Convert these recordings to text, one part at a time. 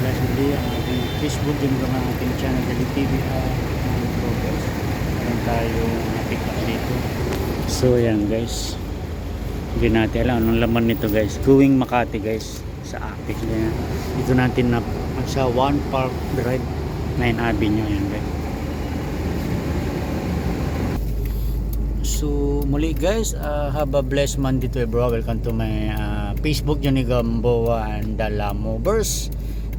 flash muli ang ating Facebook, yun lang ang ating channel Jolly TV progress. Meron tayong pick up dito. So yan guys, hindi natin alam anong laman nito guys. Going Makati guys, sa Apex na dito natin na sa One Park Drive 9 Avenue yan guys. So muli guys, have a blessed Monday to bro. Welcome to my Facebook, Johnny Gamboa and Dala Movers,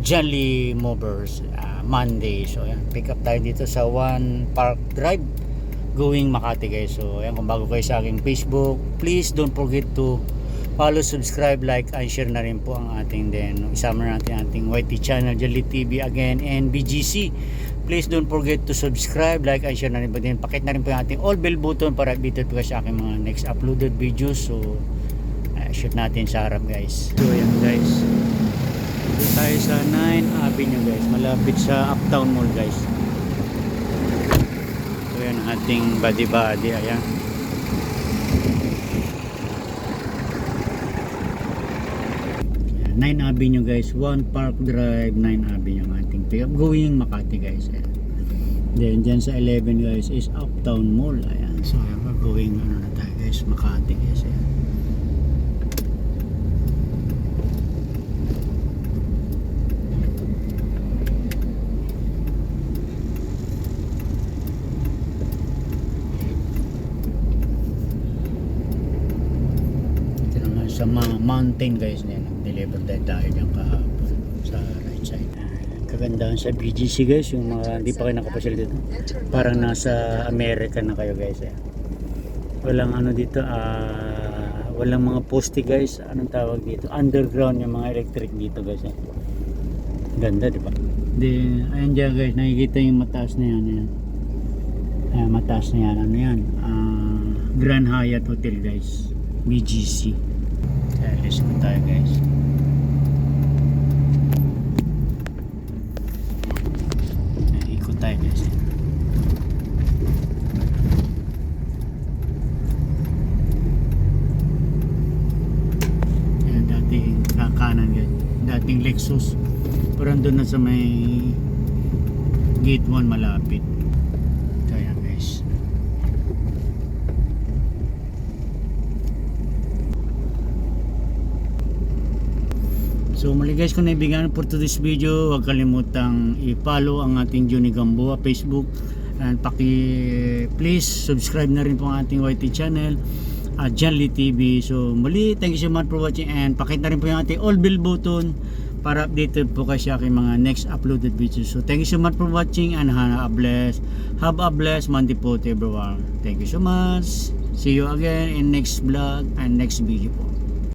Jolly Movers Monday. So yan, pick up tayo dito sa One Park Drive going Makati guys. So ayan, kung bago kayo sa aking Facebook, please don't forget to follow, subscribe, like, and share na rin po ang ating isama natin ating YT channel Jolly TV again and BGC. Please don't forget to subscribe, like, and share na rin po din. Pakit na rin po yung ating all bell button para updated po kayo sa aking mga next uploaded videos. So shoot natin sa harap guys. So ayan guys, dito tayo sa 9 Avenue guys, malapit sa Uptown Mall guys. Ayan ang ating body ayan. Ayan, 9 Avenue guys, One Park Drive 9 Avenue ang ating pick up going Makati guys. Ayan. Then dyan sa 11 guys is Uptown Mall. Ayan, so ayan, going ano na tayo guys, Makati guys. Ayan. Sa mountain guys na nag-deliver tayo dyan kahapon sa right side. Kagandahan sa BGC guys, yung mga hindi pa kayo nakapasyal dito, parang nasa America na kayo guys. Walang ano dito, walang mga poste guys, anong tawag dito, underground yung mga electric dito guys. Ganda diba? Then ayan dyan guys, nakikita yung mataas na yan, ayan, mataas na yan, ano yan, Grand Hyatt Hotel guys, BGC. Let's go tayo guys. Ikot tayo guys. Ayan, dating kanan guys, dating Lexus, pero andun na sa may gate 1 malapit. Kaya guys, so muli guys, kung naibigan for today's video, huwag kalimutang i-follow ang ating Johnny Gamboa Facebook, and please subscribe na rin po ang ating YT channel Jolly TV. So muli, thank you so much for watching, and pakita na rin po yung ating all bell button para updated po kayo sa aking mga next uploaded videos. So thank you so much for watching, and have a blessed Monday po to everyone. Thank you so much. See you again in next vlog and next video po.